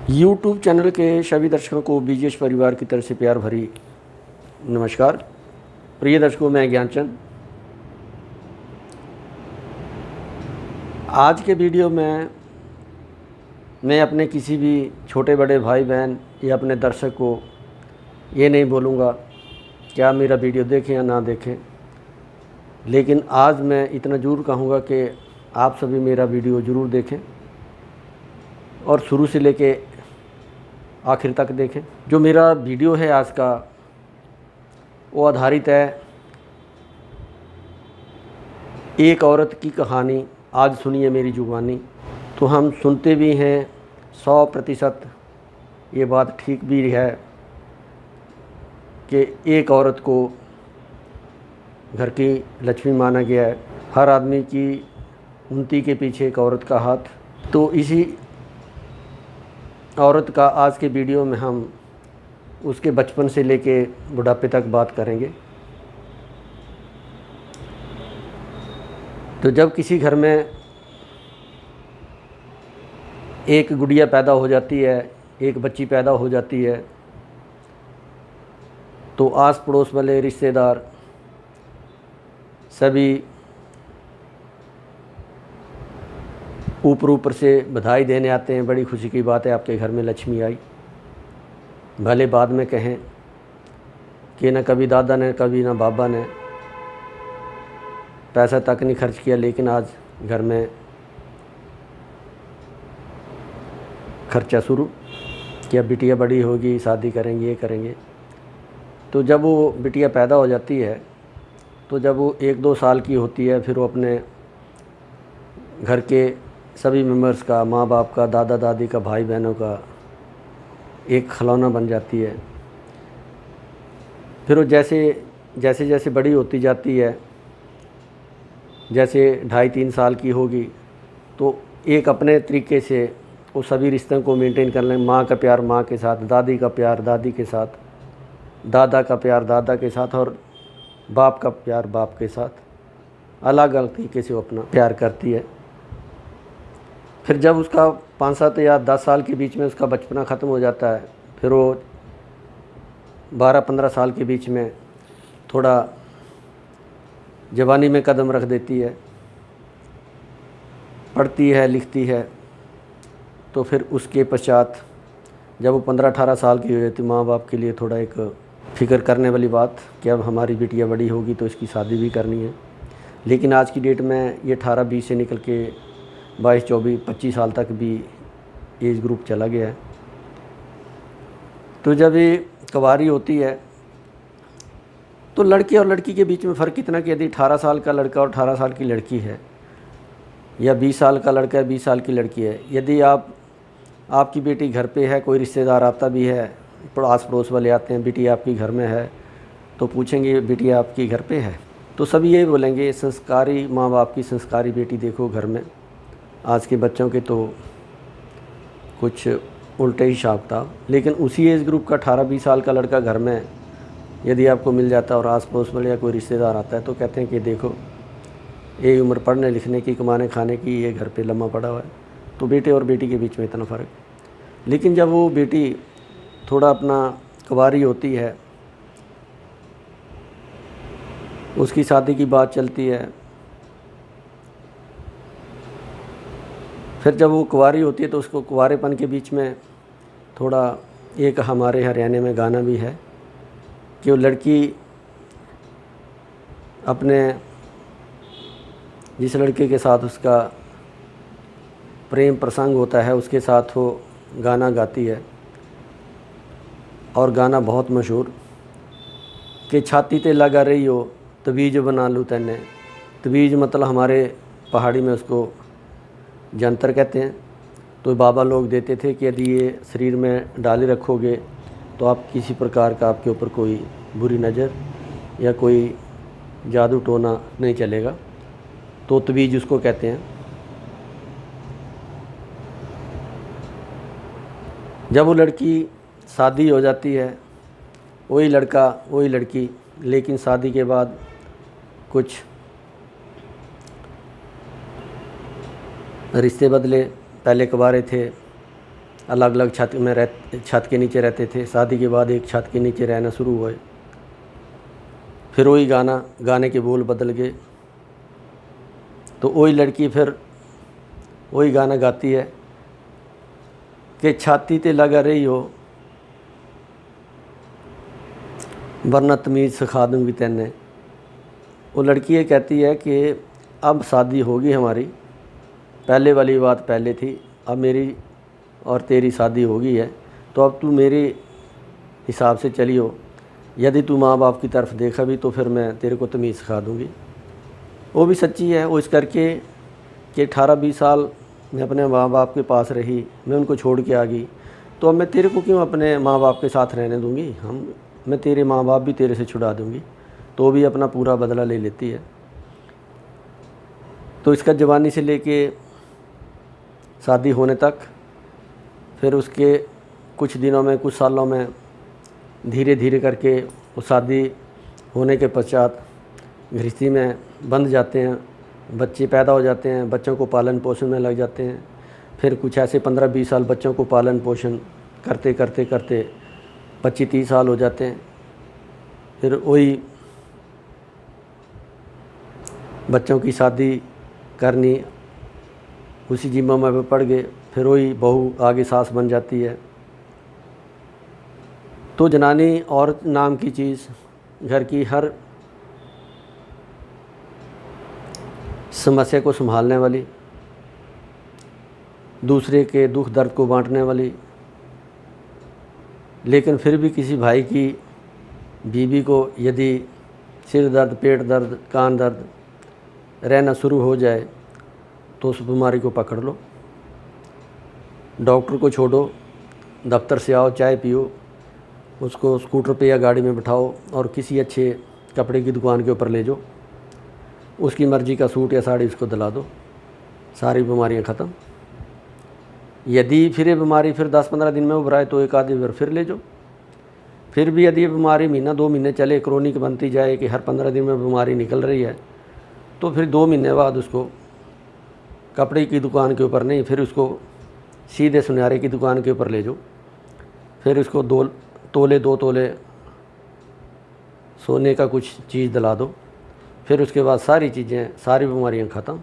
YouTube channel के सभी दर्शकों को बीजेश परिवार की तरफ से प्यार भरी नमस्कार। प्रिय दर्शकों, मैं ज्ञानचंद। आज के वीडियो में मैं अपने किसी भी छोटे बड़े भाई बहन या अपने दर्शक को ये नहीं बोलूँगा कि आप मेरा वीडियो देखें या ना देखें, लेकिन आज मैं इतना ज़रूर कहूँगा कि आप सभी मेरा वीडियो ज़रूर देखें और शुरू से लेके आखिर तक देखें। जो मेरा वीडियो है आज का, वो आधारित है एक औरत की कहानी। आज सुनिए मेरी जुबानी। तो हम सुनते भी हैं 100% ये बात ठीक भी है कि एक औरत को घर की लक्ष्मी माना गया है। हर आदमी की उन्नति के पीछे एक औरत का हाथ। तो इसी औरत का आज के वीडियो में हम उसके बचपन से लेके बुढ़ापे तक बात करेंगे। तो जब किसी घर में एक गुड़िया पैदा हो जाती है, एक बच्ची पैदा हो जाती है, तो आस पड़ोस वाले रिश्तेदार सभी ऊपर से बधाई देने आते हैं। बड़ी खुशी की बात है, आपके घर में लक्ष्मी आई। भले बाद में कहें कि न कभी दादा ने कभी ना बाबा ने पैसा तक नहीं खर्च किया, लेकिन आज घर में खर्चा शुरू कि अब बिटिया बड़ी होगी, शादी करेंगे, ये करेंगे। तो जब वो बिटिया पैदा हो जाती है, तो जब वो 1-2 साल की होती है, फिर वो अपने घर के सभी मेंबर्स का, माँ बाप का, दादा दादी का, भाई बहनों का एक खिलौना बन जाती है। फिर वो जैसे जैसे बड़ी होती जाती है, जैसे 2.5-3 साल की होगी, तो एक अपने तरीके से वो सभी रिश्तों को मेंटेन कर लें। माँ का प्यार माँ के साथ, दादी का प्यार दादी के साथ, दादा का प्यार दादा के साथ, और बाप का प्यार बाप के साथ। अलग अलग तरीके से वो अपना प्यार करती है। फिर जब उसका 5-7 या 10 साल के बीच में उसका बचपना ख़त्म हो जाता है, फिर वो 12-15 साल के बीच में थोड़ा जवानी में कदम रख देती है, पढ़ती है, लिखती है। तो फिर उसके पश्चात जब वो 15-18 साल की हो जाती, माँ बाप के लिए थोड़ा एक फ़िक्र करने वाली बात कि अब हमारी बिटिया बड़ी होगी तो इसकी शादी भी करनी है। लेकिन आज की डेट में ये 18-20 से निकल के 22-24-25 साल तक भी एज ग्रुप चला गया है। तो जब ये कवारी होती है, तो लड़के और लड़की के बीच में फ़र्क इतना कि यदि 18 साल का लड़का और 18 साल की लड़की है, या 20 साल का लड़का है 20 साल की लड़की है, यदि आपकी बेटी घर पे है, कोई रिश्तेदार आता भी है, आस पड़ोस वाले आते हैं, बेटी आपकी घर में है, तो पूछेंगे बेटी आपकी घर पे है, तो सभी यही बोलेंगे संस्कारी माँ बाप की संस्कारी बेटी देखो घर में। आज के बच्चों के तो कुछ उल्टे ही शाप था। लेकिन उसी एज ग्रुप का 18-20 साल का लड़का घर में यदि आपको मिल जाता है और आस पड़ोस वाले या कोई रिश्तेदार आता है, तो कहते हैं कि देखो ये उम्र पढ़ने लिखने की, कमाने खाने की, ये घर पे लम्बा पड़ा हुआ है। तो बेटे और बेटी के बीच में इतना फ़र्क। लेकिन जब वो बेटी थोड़ा अपना कुंवारी होती है, उसकी शादी की बात चलती है, फिर जब वो कुंवारी होती है तो उसको कुंवारेपन के बीच में थोड़ा एक हमारे हरियाणा में गाना भी है कि वो लड़की अपने जिस लड़के के साथ उसका प्रेम प्रसंग होता है, उसके साथ वो गाना गाती है। और गाना बहुत मशहूर कि छाती ते लगा रही हो तवीज़ बना लूँ तैने। तवीज़ मतलब हमारे पहाड़ी में उसको जंतर कहते हैं। तो बाबा लोग देते थे कि यदि ये शरीर में डाले रखोगे तो आप किसी प्रकार का आपके ऊपर कोई बुरी नज़र या कोई जादू टोना नहीं चलेगा। तो तवीज़ उसको कहते हैं। जब वो लड़की शादी हो जाती है, वही लड़का वही लड़की, लेकिन शादी के बाद कुछ रिश्ते बदले। पहले कुंवारे थे अलग अलग छत के नीचे रहते थे। शादी के बाद एक छत के नीचे रहना शुरू हुए। फिर वही गाने के बोल बदल गए, तो वही लड़की फिर वही गाना गाती है कि छाती ते लगा रही हो वरना तमीज़ सिखा दूँगी तेने। वो लड़की ये कहती है कि अब शादी होगी हमारी, पहले वाली बात पहले थी, अब मेरी और तेरी शादी होगी है, तो अब तू मेरे हिसाब से चलियो। यदि तू माँ बाप की तरफ देखा भी तो फिर मैं तेरे को तमीज़ सिखा दूँगी। वो भी सच्ची है। वो इस करके कि 18-20 साल मैं अपने माँ बाप के पास रही, मैं उनको छोड़ के आ गई, तो अब मैं तेरे को क्यों अपने माँ बाप के साथ रहने दूँगी। मैं तेरे माँ बाप भी तेरे से छुड़ा दूँगी। तो भी अपना पूरा बदला ले लेती है। तो इसका जवानी से लेके शादी होने तक, फिर उसके कुछ दिनों में, कुछ सालों में धीरे धीरे करके वो शादी होने के पश्चात गृहस्थी में बंध जाते हैं, बच्चे पैदा हो जाते हैं, बच्चों को पालन पोषण में लग जाते हैं। फिर कुछ ऐसे 15-20 साल बच्चों को पालन पोषण करते करते करते 25-30 साल हो जाते हैं। फिर वही बच्चों की शादी करनी, उसी जिम्मा में पड़ गए। फिर वही बहू आगे सास बन जाती है। तो जनानी औरत नाम की चीज़ घर की हर समस्या को संभालने वाली, दूसरे के दुख दर्द को बांटने वाली, लेकिन फिर भी किसी भाई की बीवी को यदि सिर दर्द, पेट दर्द, कान दर्द रहना शुरू हो जाए तो उस बीमारी को पकड़ लो, डॉक्टर को छोड़ो, दफ्तर से आओ, चाय पियो, उसको स्कूटर पे या गाड़ी में बिठाओ और किसी अच्छे कपड़े की दुकान के ऊपर ले जाओ, उसकी मर्ज़ी का सूट या साड़ी उसको दिला दो, सारी बीमारियां ख़त्म। यदि फिर ये बीमारी फिर 10-15 दिन में उभराए तो एक आधी बार फिर ले जाओ। फिर भी यदि ये बीमारी महीना 2 महीने चले, क्रोनिक बनती जाए कि हर 15 दिन में बीमारी निकल रही है, तो फिर 2 महीने बाद उसको कपड़े की दुकान के ऊपर नहीं, फिर उसको सीधे सुनहरे की दुकान के ऊपर ले जाओ। फिर उसको 2 तोले सोने का कुछ चीज़ दिला दो। फिर उसके बाद सारी चीज़ें, सारी बीमारियां ख़त्म।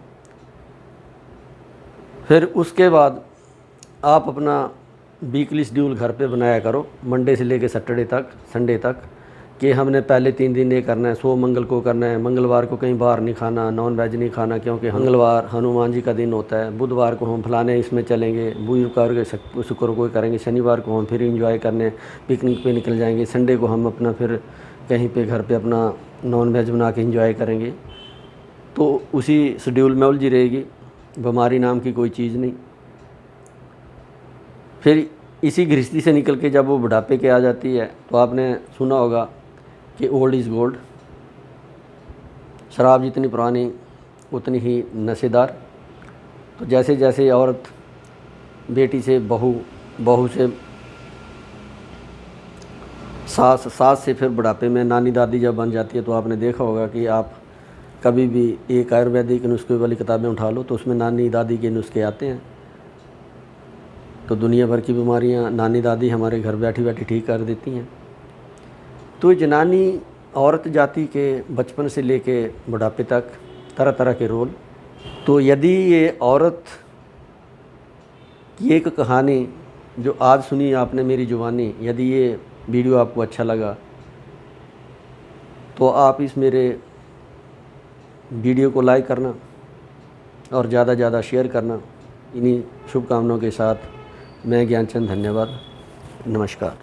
फिर उसके बाद आप अपना वीकली शेड्यूल घर पे बनाया करो, मंडे से लेके सैटरडे तक, संडे तक, कि हमने पहले 3 दिन ये करना है, सो मंगल को करना है, मंगलवार को कहीं बाहर नहीं खाना, नॉन वेज नहीं खाना क्योंकि मंगलवार हनुमान जी का दिन होता है, बुधवार को हम फलाने इसमें चलेंगे, बुधवार को शुक्र को करेंगे, शनिवार को हम फिर इंजॉय करने पिकनिक पे निकल जाएंगे, संडे को हम अपना फिर कहीं पे घर पे अपना नॉन वेज बना के इंजॉय करेंगे। तो उसी शेड्यूल में उलझी रहेगी, बीमारी नाम की कोई चीज़ नहीं। फिर इसी गृहस्थी से निकल के जब वो बुढ़ापे के आ जाती है तो आपने सुना होगा कि ओल्ड इज़ गोल्ड, शराब जितनी पुरानी उतनी ही नशेदार। तो जैसे जैसे औरत बेटी से बहू, बहू से सास, सास से फिर बुढ़ापे में नानी दादी जब बन जाती है, तो आपने देखा होगा कि आप कभी भी एक आयुर्वेदिक नुस्खे वाली किताबें उठा लो तो उसमें नानी दादी के नुस्खे आते हैं। तो दुनिया भर की बीमारियां नानी दादी हमारे घर बैठी बैठी ठीक कर देती हैं। तो जनानी औरत जाति के बचपन से लेके बुढ़ापे तक तरह तरह के रोल। तो यदि ये औरत की एक कहानी जो आज सुनी आपने मेरी जुबानी, यदि ये वीडियो आपको अच्छा लगा तो आप इस मेरे वीडियो को लाइक करना और ज़्यादा से ज़्यादा शेयर करना। इन्हीं शुभकामनाओं के साथ मैं ज्ञानचंद, धन्यवाद, नमस्कार।